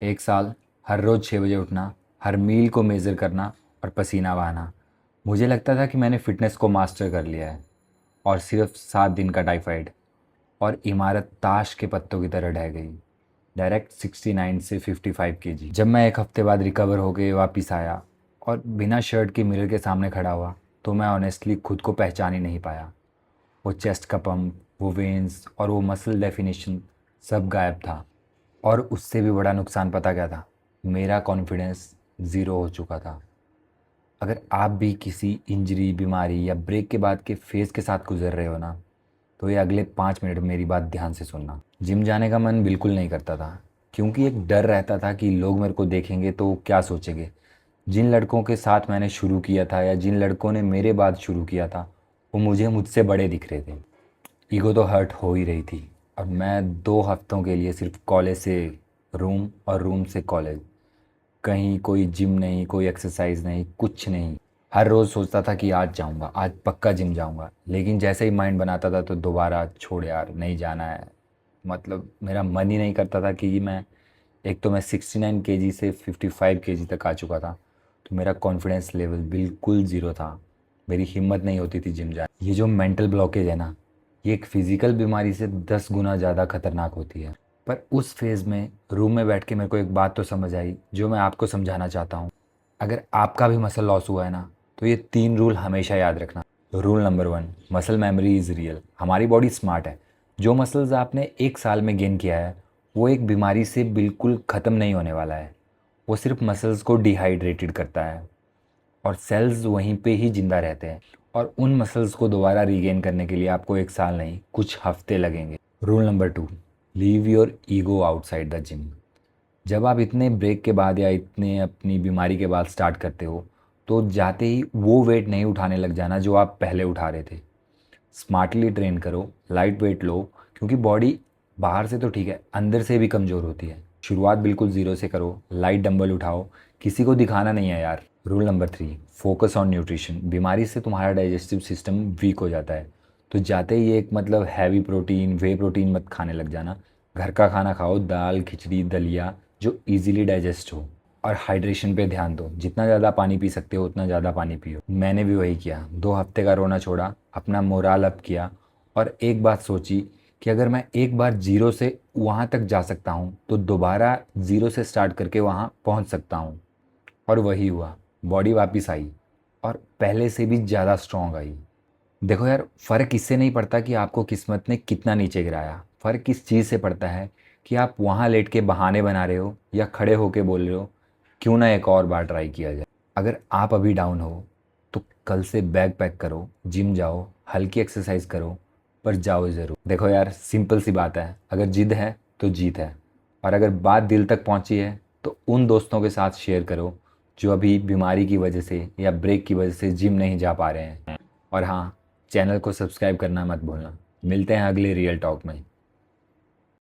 एक साल, हर रोज़ 6 बजे उठना, हर मील को मेज़र करना और पसीना बहाना। मुझे लगता था कि मैंने फ़िटनेस को मास्टर कर लिया है और सिर्फ 7 दिन का टाइफाइड और इमारत ताश के पत्तों की तरह ढह गई। डायरेक्ट 69 से 55 केजी। जब मैं एक हफ्ते बाद रिकवर होके वापस आया और बिना शर्ट के मिरर के सामने खड़ा हुआ, तो मैं ऑनेस्टली खुद को पहचान ही नहीं पाया। वो चेस्ट का पंप, वो वेन्स और वो मसल डेफिनेशन सब गायब था। और उससे भी बड़ा नुकसान पता क्या था? मेरा कॉन्फिडेंस ज़ीरो हो चुका था। अगर आप भी किसी इंजरी, बीमारी या ब्रेक के बाद के फेज़ के साथ गुजर रहे हो ना, तो ये अगले 5 मिनट मेरी बात ध्यान से सुनना। जिम जाने का मन बिल्कुल नहीं करता था, क्योंकि एक डर रहता था कि लोग मेरे को देखेंगे तो क्या सोचेंगे। जिन लड़कों के साथ मैंने शुरू किया था या जिन लड़कों ने मेरे बाद शुरू किया था, वो मुझे मुझसे बड़े दिख रहे थे। ईगो तो हर्ट हो ही रही थी। और मैं 2 हफ्तों के लिए सिर्फ कॉलेज से रूम और रूम से कॉलेज, कहीं कोई जिम नहीं, कोई एक्सरसाइज नहीं, कुछ नहीं। हर रोज़ सोचता था कि आज जाऊंगा, आज पक्का जिम जाऊंगा, लेकिन जैसे ही माइंड बनाता था तो दोबारा छोड़ यार, नहीं जाना है। मतलब मेरा मन ही नहीं करता था कि मैं, एक तो मैं 69 केजी से 55 केजी तक आ चुका था, तो मेरा कॉन्फिडेंस लेवल बिल्कुल ज़ीरो था। मेरी हिम्मत नहीं होती थी जिम जाने। ये जो मेंटल ब्लॉकेज है ना, ये एक फ़िज़िकल बीमारी से 10 गुना ज़्यादा खतरनाक होती है। पर उस फेज़ में रूम में बैठ के मेरे को एक बात तो समझ आई, जो मैं आपको समझाना चाहता हूँ। अगर आपका भी मसल लॉस हुआ है ना, तो ये 3 रूल हमेशा याद रखना। Rule number 1, muscle memory is real. हमारी बॉडी स्मार्ट है। जो मसल्स आपने एक साल में गेन किया है, वो एक बीमारी से बिल्कुल ख़त्म नहीं होने वाला है। वो सिर्फ मसल्स को डिहाइड्रेटेड करता है और सेल्स वहीं पे ही जिंदा रहते हैं। और उन मसल्स को दोबारा रीगेन करने के लिए आपको एक साल नहीं, कुछ हफ्ते लगेंगे। Rule number 2, leave your ego outside the gym. जब आप इतने ब्रेक के बाद या इतने अपनी बीमारी के बाद स्टार्ट करते हो, तो जाते ही वो वेट नहीं उठाने लग जाना जो आप पहले उठा रहे थे। स्मार्टली ट्रेन करो, लाइट वेट लो, क्योंकि बॉडी बाहर से तो ठीक है, अंदर से भी कमज़ोर होती है। शुरुआत बिल्कुल ज़ीरो से करो, लाइट डंबल उठाओ, किसी को दिखाना नहीं है यार। Rule number 3, focus on nutrition. बीमारी से तुम्हारा डाइजेस्टिव सिस्टम वीक हो जाता है, तो जाते ही एक मतलब हैवी प्रोटीन, वे प्रोटीन मत खाने लग जाना। घर का खाना खाओ, दाल, खिचड़ी, दलिया, जो इजीली डाइजेस्ट हो। और हाइड्रेशन पे ध्यान दो, जितना ज़्यादा पानी पी सकते हो उतना ज़्यादा पानी पियो। मैंने भी वही किया, 2 हफ्ते का रोना छोड़ा, अपना मोराल अप किया और एक बात सोची कि अगर मैं एक बार ज़ीरो से वहाँ तक जा सकता हूँ, तो दोबारा ज़ीरो से स्टार्ट करके वहाँ पहुँच सकता हूँ। और वही हुआ, बॉडी वापस आई और पहले से भी ज़्यादा स्ट्रॉन्ग आई। देखो यार, फ़र्क इससे नहीं पड़ता कि आपको किस्मत ने कितना नीचे गिराया, फ़र्क किस चीज़ से पड़ता है कि आप वहाँ लेट के बहाने बना रहे हो या खड़े होके बोल रहे हो क्यों ना एक और बार ट्राई किया जाए। अगर आप अभी डाउन हो, तो कल से बैग पैक करो, जिम जाओ, हल्की एक्सरसाइज करो, पर जाओ ज़रूर। देखो यार, सिंपल सी बात है, अगर जिद है तो जीत है। और अगर बात दिल तक पहुंची है, तो उन दोस्तों के साथ शेयर करो जो अभी बीमारी की वजह से या ब्रेक की वजह से जिम नहीं जा पा रहे हैं। और हाँ, चैनल को सब्सक्राइब करना मत भूलना। मिलते हैं अगले रियल टॉक में।